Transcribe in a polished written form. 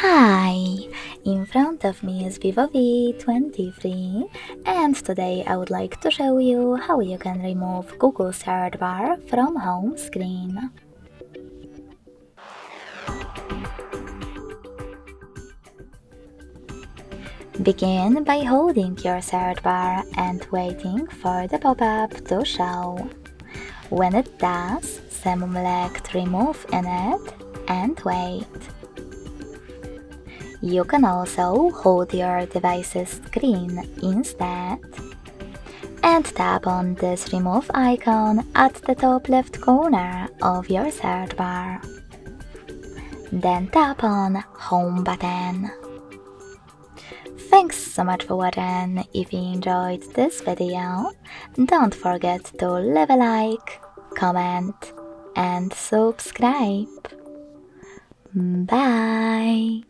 Hi! In front of me is VIVO V23 and today I would like to show you how you can remove Google search bar from home screen. Begin by holding your search bar and waiting for the pop-up to show. When it does, select Remove in it and wait. You can also hold your device's screen instead and tap on this remove icon at the top left corner of your search bar. Then tap on Home button. Thanks so much for watching. If you enjoyed this video, don't forget to leave a like, comment and subscribe. Bye!